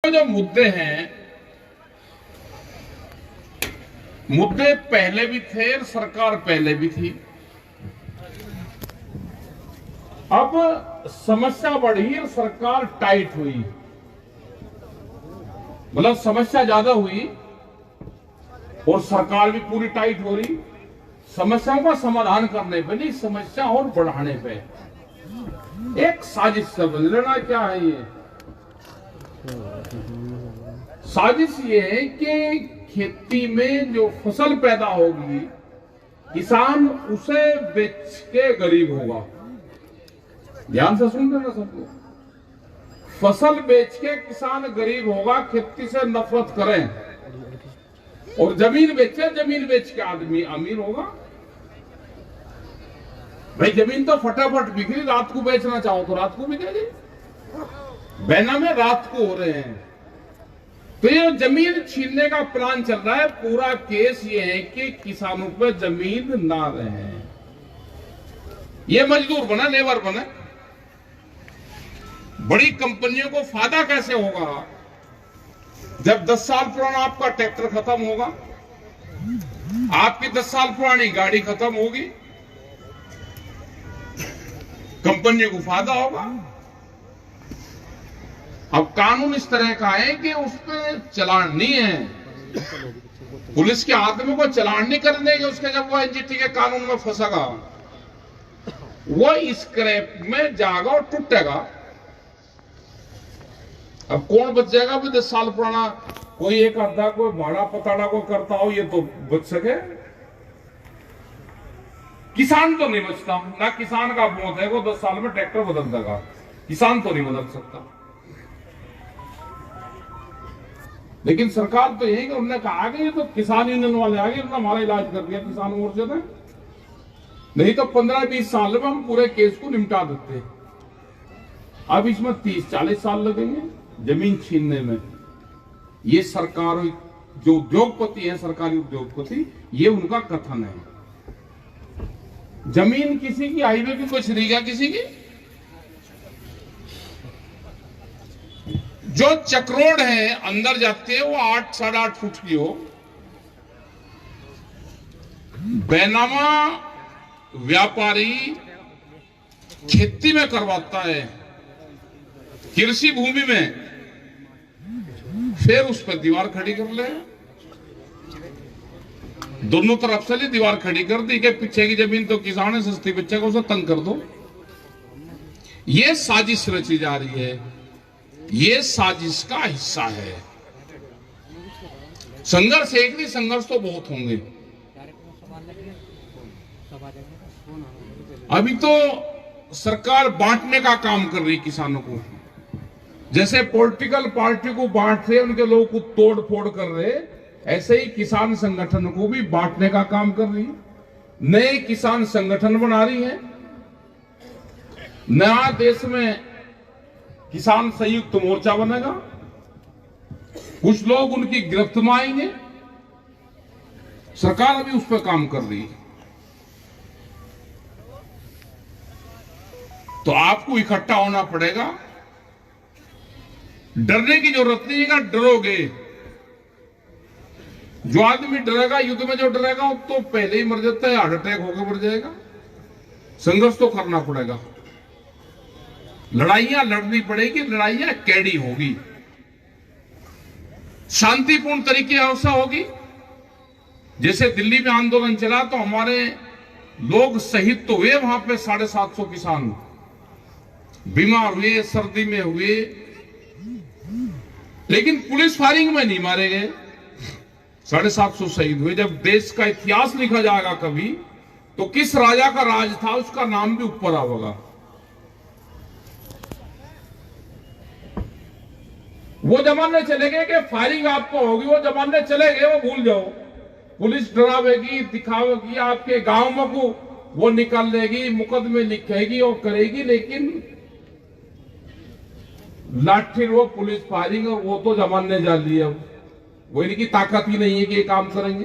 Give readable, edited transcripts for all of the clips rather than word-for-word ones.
जो मुद्दे हैं, मुद्दे पहले भी थे और सरकार पहले भी थी। अब समस्या बढ़ी और सरकार टाइट हुई, मतलब समस्या ज्यादा हुई और सरकार भी पूरी टाइट हो रही। समस्याओं का समाधान करने पे नहीं, समस्या और बढ़ाने पे एक साजिश समझ लेना। क्या है ये साजिश? ये है कि खेती में जो फसल पैदा होगी, किसान उसे बेच के गरीब होगा। ध्यान से सुन लेना सबको। फसल बेच के किसान गरीब होगा, खेती से नफरत करें, और जमीन बेचे, जमीन बेच के आदमी अमीर होगा। भाई जमीन तो फटाफट बिक रही, रात को बेचना चाहो तो रात को बिकेगी। बैना में रात को हो रहे हैं। तो ये जमीन छीनने का प्लान चल रहा है। पूरा केस ये है कि किसानों पे जमीन ना रहे, ये मजदूर बना, लेबर बना। बड़ी कंपनियों को फायदा कैसे होगा? जब 10 साल पुराना आपका ट्रैक्टर खत्म होगा, आपकी 10 साल पुरानी गाड़ी खत्म होगी, कंपनी को फायदा होगा। अब कानून इस तरह का है कि उस पर चालान नहीं है, पुलिस के आदमी को चालान नहीं कर देंगे उसके। जब वो एनजीटी के कानून में फंसेगा, वो स्क्रैप में जाएगा और टूटेगा। अब कौन बच जाएगा? भी 10 साल पुराना कोई एक आधा कोई भाड़ा पताड़ा को करता हो, ये तो बच सके। किसान तो नहीं बचता ना, किसान का मौत है वो 10 साल में ट्रैक्टर बदल देगा, किसान तो नहीं बदल सकता। लेकिन सरकार तो यही कि उन्होंने कहा कि ये तो किसान यूनियन वाले आगे, उन्होंने हमारा इलाज कर दिया किसान मोर्चे ने। नहीं तो 15-20 साल में हम पूरे केस को निपटा देते। अब इसमें 30-40 साल लगेंगे जमीन छीनने में। ये सरकार जो उद्योगपति है, सरकारी उद्योगपति, ये उनका कथन है। जमीन किसी की, हाईवे की कोई छीनेगा किसी की? जो चक्रोड है अंदर जाते हैं वो 8-8.5 फुट की हो। बैनामा व्यापारी खेती में करवाता है, कृषि भूमि में, फिर उस पर दीवार खड़ी कर ले। दोनों तरफ से ही दीवार खड़ी कर दी कि पीछे की जमीन तो किसान है, सस्ती बच्चे को उसे तंग कर दो। ये साजिश रची जा रही है, ये साजिश का हिस्सा है। संघर्ष एक नहीं, संघर्ष तो बहुत होंगे। अभी तो सरकार बांटने का काम कर रही किसानों को, जैसे पॉलिटिकल पार्टी को बांट रहे, उनके लोगों को तोड़ फोड़ कर रहे, ऐसे ही किसान संगठन को भी बांटने का काम कर रही है। नए किसान संगठन बना रही है, नया देश में किसान संयुक्त मोर्चा बनेगा। कुछ लोग उनकी गिरफ्त में आएंगे। सरकार अभी उस पर काम कर रही है। तो आपको इकट्ठा होना पड़ेगा। डरने की जरूरत नहीं है, डरोगे। जो आदमी डरेगा, युद्ध में जो डरेगा वो तो पहले ही मर जाता है, हार्ट अटैक होकर मर जाएगा। संघर्ष तो करना पड़ेगा, लड़ाइयां लड़नी पड़ेगी, लड़ाइयां कैडी होगी, शांतिपूर्ण तरीके से होगी। जैसे दिल्ली में आंदोलन चला तो हमारे लोग शहीद तो हुए, वहां पे 750 किसान बीमार हुए, सर्दी में हुए, लेकिन पुलिस फायरिंग में नहीं मारे गए। 750 शहीद हुए। जब देश का इतिहास लिखा जाएगा कभी, तो किस राजा का राज था उसका नाम भी ऊपर आएगा। वो जमाने चले गए कि फायरिंग आपको होगी, वो जमाने चले गए, वो भूल जाओ। पुलिस डरावेगी, दिखावेगी, आपके गांव में को वो निकाल लेगी, मुकदमे लिखेगी और करेगी, लेकिन लाठी वो पुलिस फायरिंग, और वो तो जमाने जा लिया। वो इनकी ताकत ही नहीं है कि ये काम करेंगे।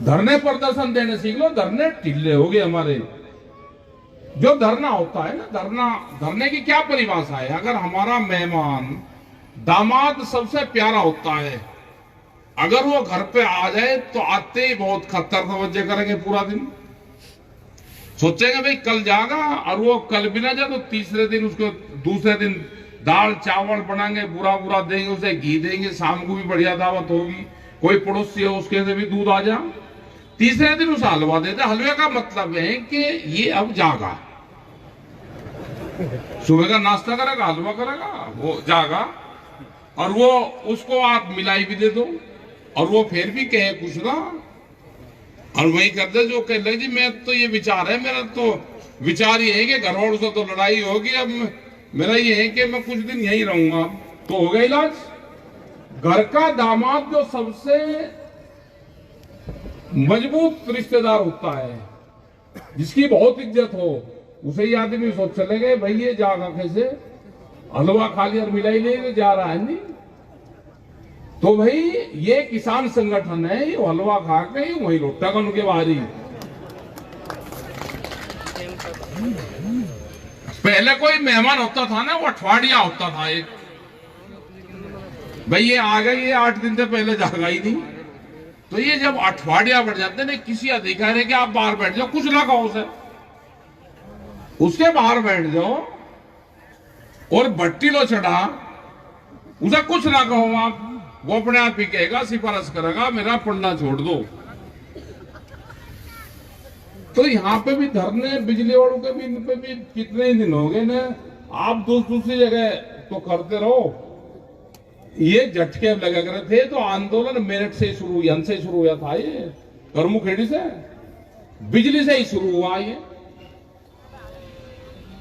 धरने प्रदर्शन देने सीख लो, धरने ढीले हो गए हमारे। जो धरना होता है ना, धरने की क्या परिभाषा है? अगर हमारा मेहमान दामाद सबसे प्यारा होता है, अगर वो घर पे आ जाए तो आते ही बहुत खतर तवज्जो करेंगे, पूरा दिन सोचेंगे भाई कल जाएगा, और वो कल भी ना जाए तो तीसरे दिन उसको दूसरे दिन दाल चावल बनाएंगे, बुरा बुरा देंगे, उसे घी देंगे, शाम को भी बढ़िया दावत होगी, कोई पड़ोसी हो उसके से भी दूध आ जा, तीसरे दिन उसे हलवा देते। हलवे का मतलब है कि ये अब जागा, सुबह का नाश्ता करेगा, हलवा करेगा, वो जागा, और वो उसको आप मिलाई भी दे दो और वो फिर भी कहे कुछ ना, और वही करते जो कह ले जी मैं तो ये विचार है, मेरा तो विचार ये है कि घर वालों से तो लड़ाई होगी, अब मेरा ये है कि मैं कुछ दिन यहीं रहूंगा, तो हो गया इलाज। घर का दामाद जो सबसे मजबूत रिश्तेदार होता है, जिसकी बहुत इज्जत हो, उसे ही आदमी सोच चले गए भाई ये जागा कैसे, हलवा खा लिया और मिलाई ले जा रहा है नहीं, तो भाई ये किसान संगठन है, ये हलवा खा के वही लौटा का उनके बाहरी। पहले कोई मेहमान होता था ना, वो अठवाडिया होता था एक, भाई ये आ गए, ये 8 दिन से पहले जागा ही नहीं, तो ये जब अठवाडिया बढ़ जाते ना, किसी अधिकारी के आप बाहर बैठ जाओ, कुछ ना कहो उसे, उसके बाहर बैठ जाओ और भट्टी लो चढ़ा, उसे कुछ ना कहो आप, वो अपने आप ही कहेगा, सिफारिश करेगा मेरा पढ़ना छोड़ दो। तो यहाँ पे भी धरने बिजली वालों के भी, इन पे भी कितने दिन हो गए ना, आप दूसरी जगह तो करते रहो, ये झटके लगा करे थे, तो आंदोलन मेरठ से शुरू, यहां से शुरू हुआ था, ये करमुखेड़ी से, बिजली से ही शुरू हुआ ये,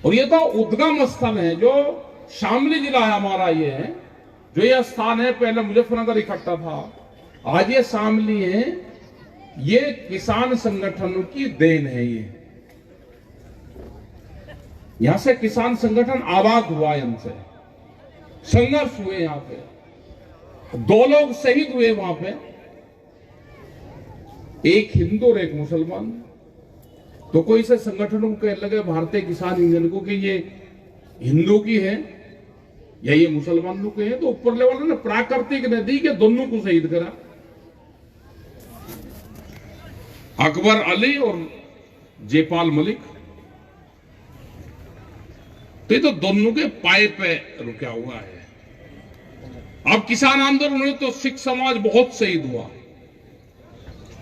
और ये तो उद्गम स्थल है, जो शामली जिला है हमारा, ये है जो ये स्थान है, पहले मुजफ्फरनगर इकट्ठा था, आज ये शामली है, ये किसान संगठनों की देन है। ये यहां से किसान संगठन आबाद हुआ, हमसे संघर्ष हुए, यहां पे 2 लोग शहीद हुए वहां पे, एक हिंदू और एक मुसलमान। तो कोई से संगठनों को कह लगे भारतीय किसान यूनियन को कि ये हिंदू की है या ये मुसलमानों के हैं, तो ऊपर लेवल ने प्राकृतिक नदी के दोनों को शहीद करा, अकबर अली और जयपाल मलिक। तो ये तो दोनों के पाए पे रुका हुआ है। अब किसान आंदोलन हुए तो सिख समाज बहुत शहीद हुआ,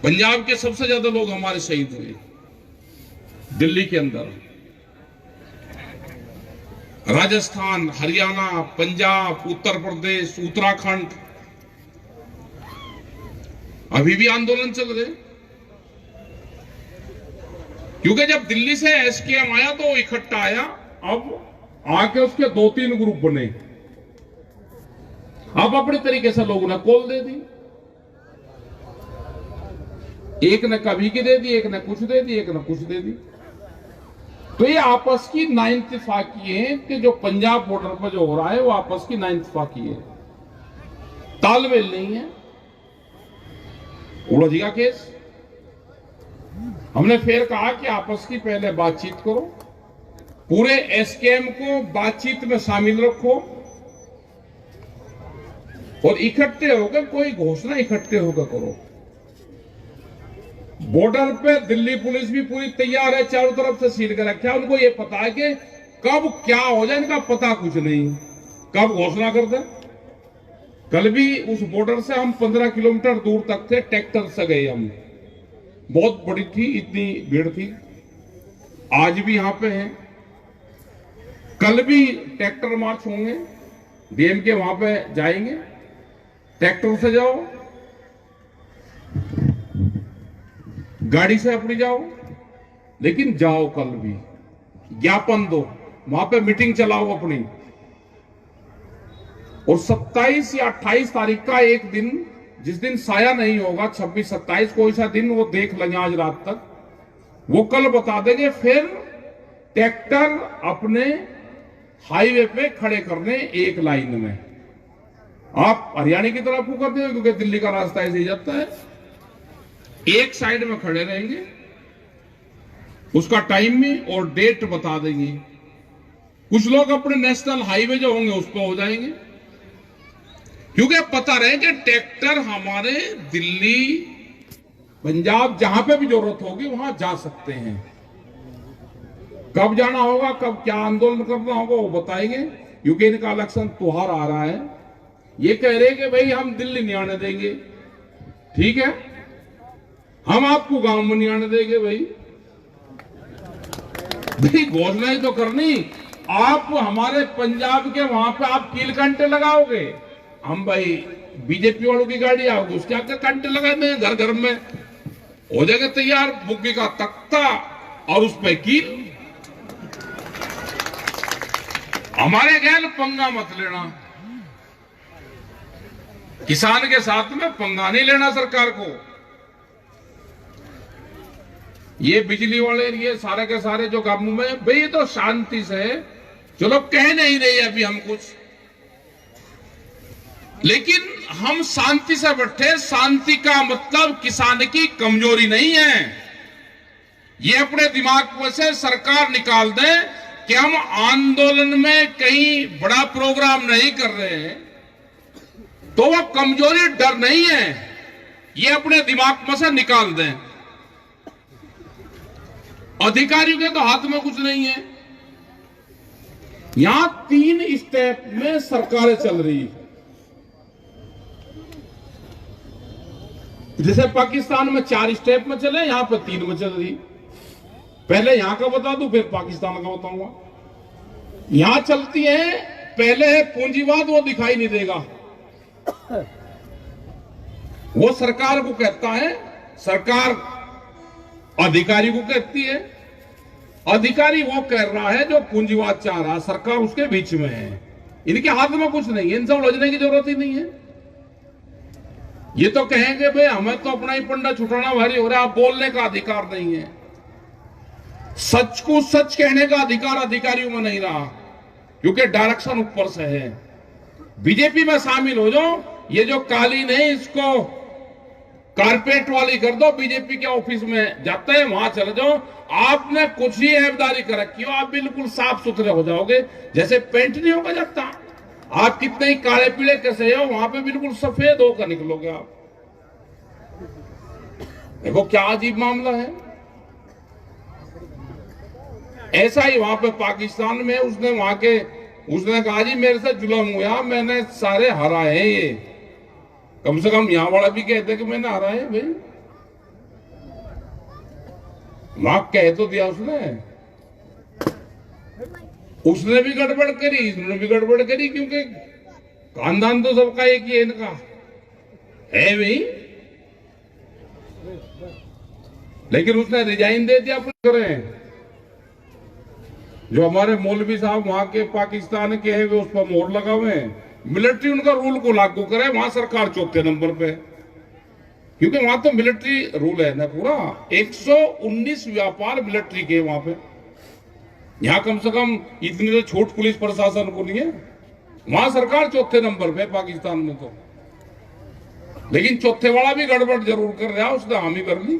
पंजाब के सबसे ज्यादा लोग हमारे शहीद हुए, दिल्ली के अंदर, राजस्थान, हरियाणा, पंजाब, उत्तर प्रदेश, उत्तराखंड, अभी भी आंदोलन चल रहे, क्योंकि जब दिल्ली से एसकेएम आया तो इकट्ठा आया, अब आके उसके 2-3 ग्रुप बने, अब अपने तरीके से लोगों ने कॉल दे दी, एक ने कभी की दे दी, एक ने कुछ दे दी, एक ने कुछ दे दी। तो ये आपस की नाइंतफाकी है कि जो पंजाब बॉर्डर पर जो हो रहा है वो आपस की नाइंतफाकी है, तालमेल नहीं है, उड़ोजी का केस। हमने फिर कहा कि आपस की पहले बातचीत करो, पूरे एसकेएम को बातचीत में शामिल रखो और इकट्ठे होकर कोई घोषणा इकट्ठे होकर करो। बॉर्डर पे दिल्ली पुलिस भी पूरी तैयार है, चारों तरफ से सील कर रखा है, उनको ये पता है कि कब क्या हो जाए इनका पता कुछ नहीं, कब घोषणा कर दे। कल भी उस बॉर्डर से हम 15 किलोमीटर दूर तक थे, ट्रैक्टर से गए हम, बहुत बड़ी थी, इतनी भीड़ थी, आज भी यहां पे है, कल भी ट्रैक्टर मार्च होंगे, डीएमके वहां पे जाएंगे, ट्रैक्टर से जाओ, गाड़ी से अपनी जाओ, लेकिन जाओ, कल भी ज्ञापन दो, वहां पे मीटिंग चलाओ अपनी। और 27 या 28 तारीख का एक दिन, जिस दिन साया नहीं होगा, 26-27 कोई सा दिन, वो देख लेंगे आज रात तक, वो कल बता देंगे। फिर ट्रैक्टर अपने हाईवे पे खड़े करने एक लाइन में, आप हरियाणा की तरफ को करते हो क्योंकि दिल्ली का रास्ता ऐसे ही जाता है, एक साइड में खड़े रहेंगे उसका टाइम भी और डेट बता देंगे। कुछ लोग अपने नेशनल हाईवे जो होंगे उस पर हो जाएंगे, क्योंकि पता रहे कि ट्रैक्टर हमारे दिल्ली पंजाब जहां पे भी जरूरत होगी वहां जा सकते हैं। कब जाना होगा, कब क्या आंदोलन करना होगा वो बताएंगे, क्योंकि इनका इलेक्शन त्योहार आ रहा है। ये कह रहे कि भाई हम दिल्ली नहीं आने देंगे, ठीक है, हम आपको गांव में नहीं आने देंगे। भाई घोषणा ही तो करनी। आप हमारे पंजाब के वहां पे आप कील कंटे लगाओगे, हम भाई बीजेपी वालों की गाड़ी आओगे उसके आगे कंटे लगा दें, घर घर में हो जाएगा तैयार, बुग्गे का तख्ता और उस पर कील। हमारे गैल पंगा मत लेना, किसान के साथ में पंगा नहीं लेना सरकार को। ये बिजली वाले ये सारे के सारे जो कामों में भाई ये तो शांति से, चलो कह नहीं रहे अभी हम कुछ, लेकिन हम शांति से बैठे। शांति का मतलब किसान की कमजोरी नहीं है। ये अपने दिमाग में से सरकार निकाल दे कि हम आंदोलन में कहीं बड़ा प्रोग्राम नहीं कर रहे हैं, तो वो कमजोरी डर नहीं है, ये अपने दिमाग में से निकाल दें। अधिकारियों के तो हाथ में कुछ नहीं है। यहां 3 स्टेप में सरकारें चल रही है। जैसे पाकिस्तान में 4 स्टेप में चले, यहां पर 3 में चल रही। पहले यहां का बता दूं, फिर पाकिस्तान का बताऊंगा। यहां चलती है, पहले है पूंजीवाद, वो दिखाई नहीं देगा, वो सरकार को कहता है, सरकार अधिकारी को कहती है। अधिकारी वो कह रहा है जो पूंजीवाद चाह रहा है, सरकार उसके बीच में है। इनके हाथ में कुछ नहीं है, इनसे उलझने की जरूरत ही नहीं है। ये तो कहेंगे भाई हमें तो अपना ही पंडा छुटाना भारी हो रहा है, आप बोलने का अधिकार नहीं है। सच को सच कहने का अधिकार अधिकारियों में नहीं रहा, क्योंकि डायरेक्शन ऊपर से है। बीजेपी में शामिल हो जाओ, ये जो कालीन है इसको कारपेट वाली कर दो, बीजेपी के ऑफिस में जाते हैं वहां चले जाओ, आपने कुछ ही ऐबदारी कर रखी हो, आप बिल्कुल साफ सुथरे हो जाओगे। जैसे पेंट नहीं होगा जाता, आप कितने ही काले पीले कैसे हो, वहां पे बिल्कुल सफेद होकर निकलोगे आप। देखो क्या अजीब मामला है। ऐसा ही वहां पे पाकिस्तान में उसने कहा जी मेरे से जुल्म हुआ, मैंने सारे हराए हैं। ये कम से कम यहां वाला भी कहते कि मैंने हराए भाई, वहां कह तो दिया उसने भी गड़बड़ करी, इसने भी गड़बड़ करी, क्योंकि खानदान तो सबका एक ही है इनका है भाई। लेकिन उसने रिजाइन दे दिया। अपने करें जो हमारे मौलवी साहब वहां के पाकिस्तान के हैं, वे उस पर मोहर लगा हुए हैं। मिलिट्री उनका रूल को लागू करे, वहां सरकार 4थे नंबर पे, क्योंकि वहां तो मिलिट्री रूल है ना पूरा। 119 व्यापार मिलिट्री के वहां पे। यहां कम से कम इतनी तो छूट पुलिस प्रशासन को नहीं है। वहां सरकार 4थे नंबर पे पाकिस्तान में तो। लेकिन 4थे वाला भी गड़बड़ जरूर कर रहा है, उसने हामी कर ली,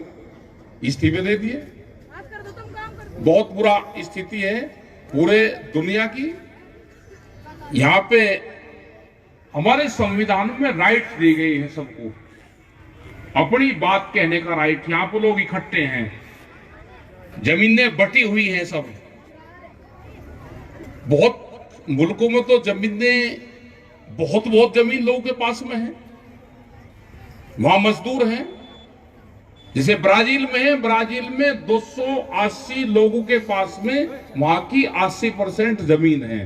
इस्तीफे दे दिए। बहुत बुरा स्थिति है पूरे दुनिया की। यहां पे हमारे संविधान में राइट दी गई है सबको, अपनी बात कहने का राइट। यहां पर लोग इकट्ठे हैं, जमीनें बटी हुई हैं सब। बहुत मुल्कों में तो जमीनें बहुत जमीन लोगों के पास में है, वहां मजदूर हैं। जैसे ब्राजील में है, ब्राजील में 280 लोगों के पास में वहां की 80% जमीन है।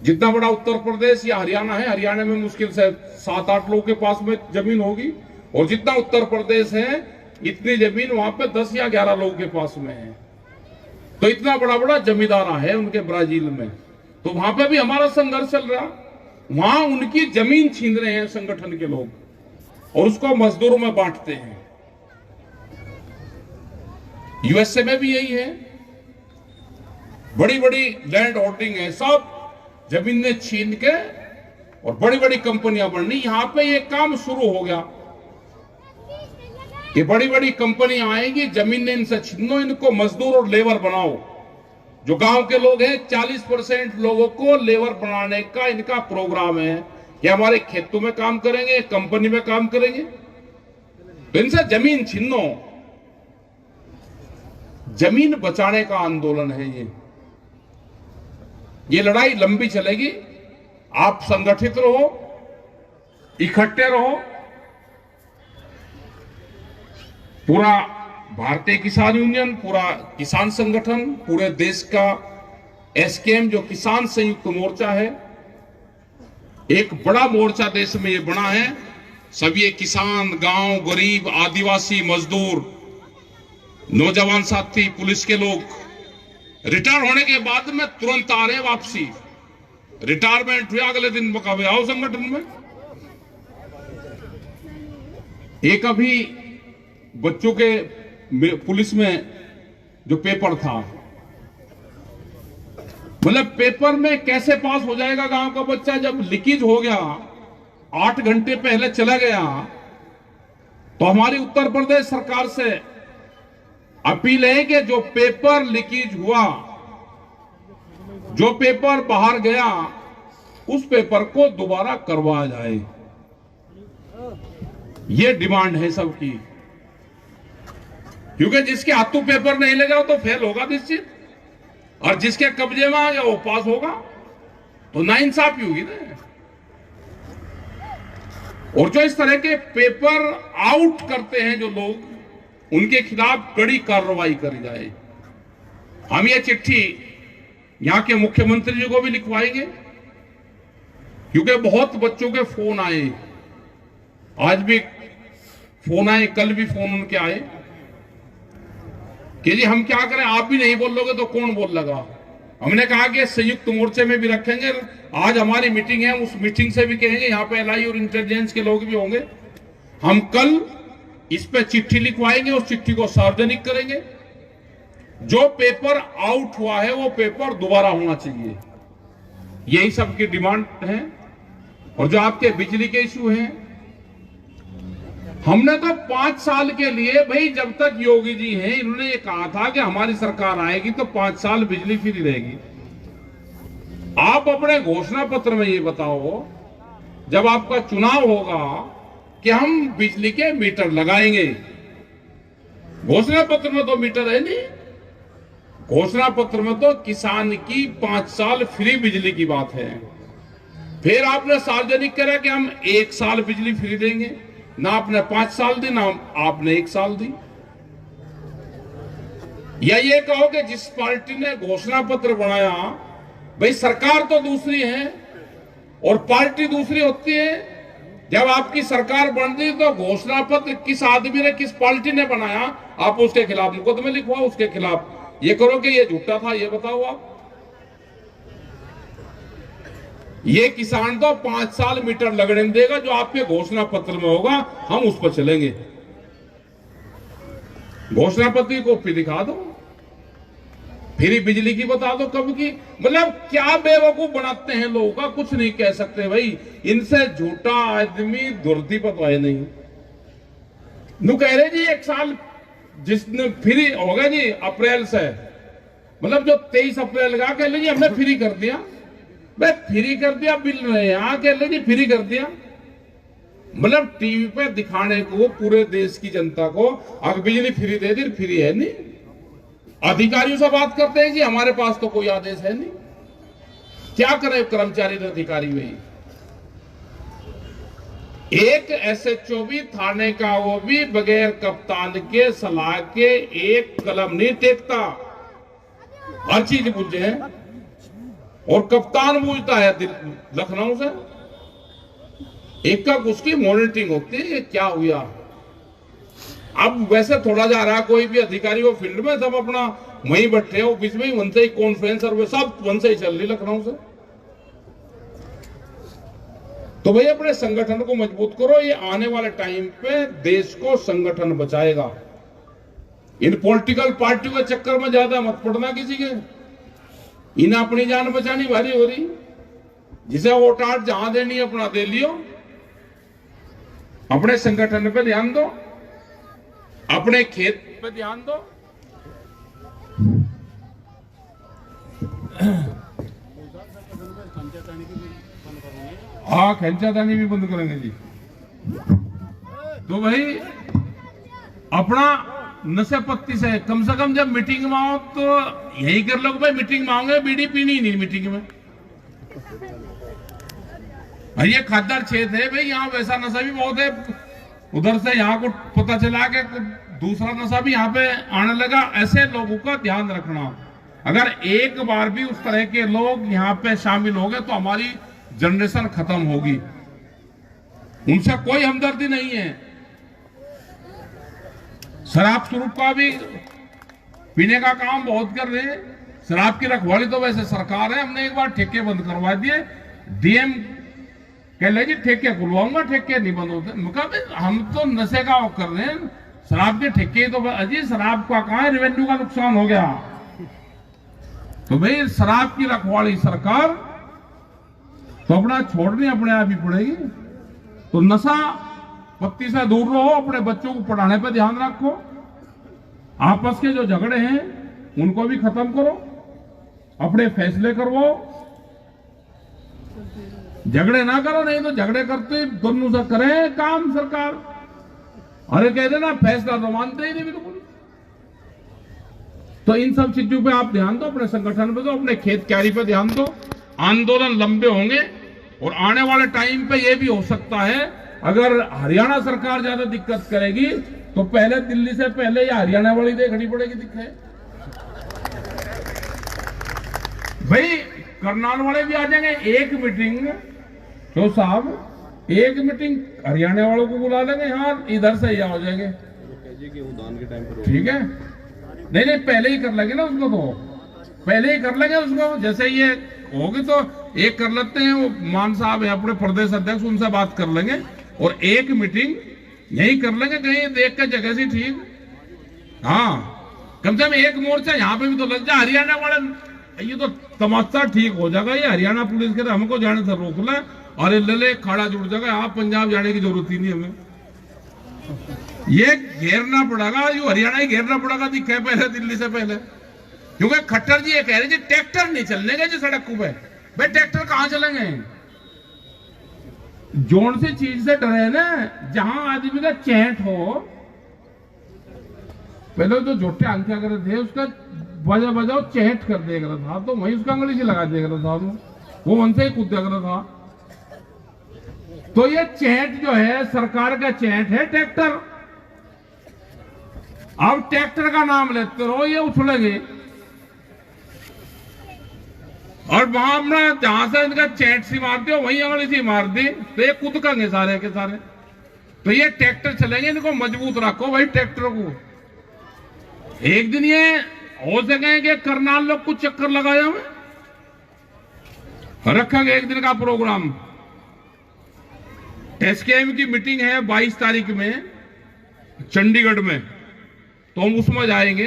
जितना बड़ा उत्तर प्रदेश या हरियाणा है, हरियाणा में मुश्किल से 7-8 लोगों के पास में जमीन होगी, और जितना उत्तर प्रदेश है इतनी जमीन वहां पे 10 या 11 लोगों के पास में है। तो इतना बड़ा जमींदारा है उनके ब्राजील में। तो वहां पे भी हमारा संघर्ष चल रहा, वहां उनकी जमीन छीन रहे हैं संगठन के लोग और उसको मजदूरों में बांटते हैं। यूएसए में भी यही है, बड़ी लैंड होल्डिंग है, सब जमीनें छीन के और बड़ी कंपनियां बननी। यहां पे ये काम शुरू हो गया। कि बड़ी बड़ी कंपनी आएंगी, जमीन इनसे छीनो, इनको मजदूर और लेबर बनाओ। जो गांव के लोग हैं 40% लोगों को लेबर बनाने का इनका प्रोग्राम है कि हमारे खेतों में काम करेंगे, कंपनी में काम करेंगे। तो इनसे जमीन छीनो, जमीन बचाने का आंदोलन है ये लड़ाई लंबी चलेगी। आप संगठित रहो, इकट्ठे रहो। पूरा भारतीय किसान यूनियन, पूरा किसान संगठन, पूरे देश का एसकेएम जो किसान संयुक्त मोर्चा है, एक बड़ा मोर्चा देश में ये बना है। सभी किसान, गांव, गरीब, आदिवासी, मजदूर, नौजवान साथी, पुलिस के लोग रिटायर होने के बाद में तुरंत आ रहे हैं वापसी। रिटायरमेंट हुआ अगले दिन कभी आओ संगठन में। एक अभी बच्चों के पुलिस में जो पेपर था, मतलब पेपर में कैसे पास हो जाएगा गांव का बच्चा, जब लीकेज हो गया, 8 घंटे पहले चला गया। तो हमारी उत्तर प्रदेश सरकार से अपील है कि जो पेपर लीकेज हुआ, जो पेपर बाहर गया, उस पेपर को दोबारा करवाया जाए। ये डिमांड है सबकी, क्योंकि जिसके हाथों पेपर नहीं लगा तो फेल होगा निश्चित, और जिसके कब्जे में आ गया वो पास होगा। तो नाइंसाफी होगी ना। और जो इस तरह के पेपर आउट करते हैं जो लोग, उनके खिलाफ कड़ी कार्रवाई करी जाए। हम ये चिट्ठी यहां के मुख्यमंत्री जी को भी लिखवाएंगे, क्योंकि बहुत बच्चों के फोन आए, आज भी फोन आए, कल भी फोन उनके आए कि जी हम क्या करें, आप भी नहीं बोल लोगे तो कौन बोल लगा। हमने कहा कि संयुक्त मोर्चे में भी रखेंगे। आज हमारी मीटिंग है, उस मीटिंग से भी कहेंगे, यहाँ पे एलआई और इंटेलिजेंस के लोग भी होंगे। हम कल इस पे चिट्ठी लिखवाएंगे, उस चिट्ठी को सार्वजनिक करेंगे। जो पेपर आउट हुआ है वो पेपर दोबारा होना चाहिए, यही सबकी डिमांड है। और जो आपके बिजली के इश्यू हैं, हमने तो 5 साल के लिए, भाई जब तक योगी जी हैं, इन्होंने ये कहा था कि हमारी सरकार आएगी तो 5 साल बिजली फ्री रहेगी। आप अपने घोषणा पत्र में ये बताओ, जब आपका चुनाव होगा, कि हम बिजली के मीटर लगाएंगे। घोषणा पत्र में तो मीटर है नहीं। घोषणा पत्र में तो किसान की 5 साल फ्री बिजली की बात है। फिर आपने सार्वजनिक करा कि हम 1 साल बिजली फ्री देंगे। ना आपने 5 साल दी, ना आपने 1 साल दी। या ये कहो कि जिस पार्टी ने घोषणा पत्र बनाया, भाई सरकार तो दूसरी है और पार्टी दूसरी होती है। जब आपकी सरकार बन गई तो घोषणा पत्र किस आदमी ने, किस पार्टी ने बनाया, आप उसके खिलाफ मुकदमे लिखवाओ, उसके खिलाफ ये करो कि ये झूठा था, ये बताओ आप। ये किसान तो 5 साल मीटर लगने देगा, जो आपके घोषणा पत्र में होगा, हम उस पर चलेंगे। घोषणा पत्र की कॉपी दिखा दो, फिर बिजली की बता दो कब की। मतलब क्या बेवकूफ बनाते हैं लोगों का, कुछ नहीं कह सकते भाई। इनसे झूठा आदमी दुर्दी पता है नहीं। नु कह रहे जी 1 साल जिसने फ्री होगा जी अप्रैल से, मतलब जो 23 अप्रैल का कह लीजिए हमने फ्री कर दिया। भाई फ्री कर दिया, बिल यहां कह लीजिए फ्री कर दिया। मतलब टीवी पे दिखाने को पूरे देश की जनता को, अगर बिजली फ्री दे दी, फ्री है नहीं। अधिकारियों से बात करते हैं जी हमारे पास तो कोई आदेश है नहीं। क्या करें कर्मचारी और अधिकारी भाई। एक एसएचओ भी थाने का, वो भी बगैर कप्तान के सलाह के एक कलम नहीं टेकता। हर चीज पूछे हैं, और कप्तान पूछता है लखनऊ से। एक का उसकी मॉनिटरिंग होती है, ये क्या हुआ। अब वैसे थोड़ा जा रहा, कोई भी अधिकारी वो फील्ड में, सब अपना वहीं बैठे हो, बीच में ही वन से ही कॉन्फ्रेंस और सब वन से ही चल रही लखनऊ से। तो भाई अपने संगठन को मजबूत करो। ये आने वाले टाइम पे देश को संगठन बचाएगा। इन पॉलिटिकल पार्टियों के चक्कर में ज्यादा मत पड़ना किसी के। इन अपनी जान बचानी भारी हो रही। जिसे वोट आट जहां देनी अपना दे लियो, अपने संगठन पे ध्यान दो। अपने खेत पे ध्यान दो। हाँ, खर्चादानी भी बंद करेंगे जी। तो भाई अपना नशे पत्ती से कम जब मीटिंग में आओ तो यही कर लो भाई, मीटिंग में आओगे बीड़ी पीनी नहीं मीटिंग में। ये खादर क्षेत्र है भाई, यहाँ वैसा नशा भी बहुत है। उधर से यहाँ को पता चला कि दूसरा नशा भी यहाँ पे आने लगा। ऐसे लोगों का ध्यान रखना। अगर एक बार भी उस तरह के लोग यहाँ पे शामिल हो गए तो हमारी जनरेशन खत्म होगी। उनसे कोई हमदर्दी नहीं है। शराब स्वरूप का भी पीने का काम बहुत कर रहे हैं। शराब की रखवाली तो वैसे सरकार है, हमने एक बार ठेके बंद करवा दिए। डीएम कह ले जी ठेके खुलवाऊंगा, ठेके नहीं बंद होते। हम तो नशे का कर रहे हैं, शराब के ठेके तो अजी शराब का कहां है, रेवेन्यू का नुकसान हो गया। तो भाई शराब की रखवाली सरकार तो अपना छोड़नी अपने आप ही पड़ेगी। तो नशा पत्ती से दूर रहो, अपने बच्चों को पढ़ाने पर ध्यान रखो। आपस के जो झगड़े हैं उनको भी खत्म करो, अपने फैसले करवाओ। झगड़े ना करो, नहीं तो झगड़े करते दोनों से करें काम सरकार। अरे कह देना फैसला तो मानते ही नहीं बिल्कुल। तो इन सब चीजों पे आप ध्यान दो, अपने संगठन पे दो, अपने खेत क्यारी पे ध्यान दो। आंदोलन लंबे होंगे और आने वाले टाइम पे ये भी हो सकता है अगर हरियाणा सरकार ज्यादा दिक्कत करेगी तो पहले दिल्ली से पहले या हरियाणा वाली देखनी पड़ेगी दिक्कत। भाई करनाल वाले भी आ जाएंगे। एक मीटिंग तो साहब एक मीटिंग हरियाणा वालों को बुला लेंगे, हाँ इधर से ही आ जाएंगे, ठीक है। नहीं पहले ही कर लेंगे ना उसको, तो पहले ही कर लेंगे उसको। जैसे ये होगी तो एक कर लेते हैं, वो मान साहब है अपने प्रदेश अध्यक्ष, उनसे बात कर लेंगे और एक मीटिंग यही कर लेंगे कहीं देख के जगह से, ठीक। हाँ कम से कम एक मोर्चा यहाँ पे भी तो लग जाए। हरियाणा वाले ये तो तमाशा ठीक हो जाएगा। ये हरियाणा पुलिस के हमको जाने से रोक ले, अरे ले खाड़ा जुड़ जाएगा, आप पंजाब जाने की जरूरत ही नहीं हमें। ये घेरना पड़ेगा, ये हरियाणा ही घेरना पड़ेगा दिखे पहले दिल्ली से पहले। क्योंकि खट्टर जी ये कह रहे जी ट्रैक्टर नहीं चलने के जी सड़क पे। भाई ट्रैक्टर कहां चलेंगे? जोन सी चीज से डरे ना, जहां आदमी का चैट हो। पहले तो जोटे अंकिया कर थे, उसका बजा बजाओ चैट कर दिया करता था, तो वही उसका अंगली से लगा दिया करता था, वो मन से ही कूद दिया करता था। तो ये चैट जो है सरकार का चैट है ट्रैक्टर। अब ट्रैक्टर का नाम लेते रहो ये उछलेंगे, और वहां अपना जहां से इनका चैट सी मारते हो वही अंगली सी मार दी तो ये कूद कांगे सारे के सारे। तो ये ट्रैक्टर चलेंगे, इनको मजबूत रखो भाई ट्रैक्टर को। एक दिन ये हो सके कि करनाल लोग कुछ चक्कर लगाया हमें, रखेंगे एक दिन का प्रोग्राम। एसकेएम की मीटिंग है 22 तारीख में चंडीगढ़ में, तो हम उसमें जाएंगे।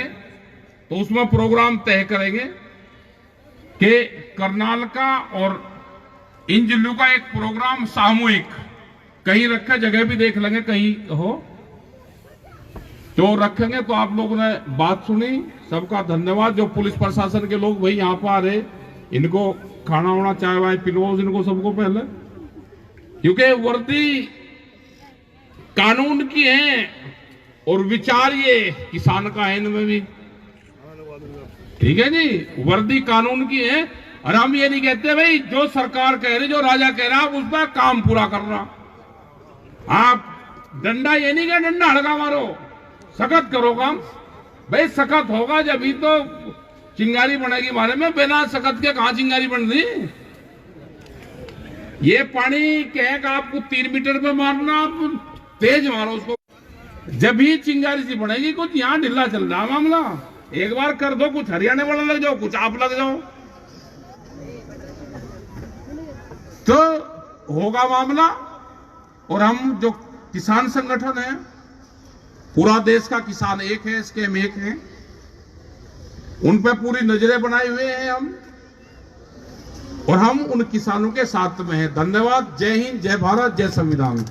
तो उसमें प्रोग्राम तय करेंगे कि करनाल का और इन जिलों का एक प्रोग्राम सामूहिक कहीं रखा, जगह भी देख लेंगे कहीं हो तो रखेंगे। तो आप लोगों ने बात सुनी, सबका धन्यवाद। जो पुलिस प्रशासन के लोग वही यहाँ पर आ रहे, इनको खाना वाना चाय वाय पिलवाओ इनको सबको पहले, क्योंकि वर्दी कानून की है और विचार ये किसान का है इनमें भी, ठीक है जी। वर्दी कानून की है और हम ये नहीं कहते भाई जो सरकार कह रही, जो राजा कह रहा उस पर काम पूरा कर रहा। आप डंडा ये नहीं कह डंडा हड़का मारो, सख्त करो काम। भाई सख्त होगा जब ही तो चिंगारी बनेगी हमारे में, बिना सख्त के कहां चिंगारी बन रही। ये पानी कहेगा आपको 3 मीटर पे मारना, आप तेज मारो उसको, जब ही चिंगारी सी बनेगी। कुछ यहाँ ढिल्ला चल रहा मामला, एक बार कर दो, कुछ हरियाणा वाला लग जाओ, कुछ आप लग जाओ तो होगा मामला। और हम जो किसान संगठन है, पूरा देश का किसान एक है, स्कीम एक है, उन पे पूरी नजरें बनाए हुए हैं हम, और हम उन किसानों के साथ में हैं। धन्यवाद। जय हिंद, जय भारत, जय संविधान।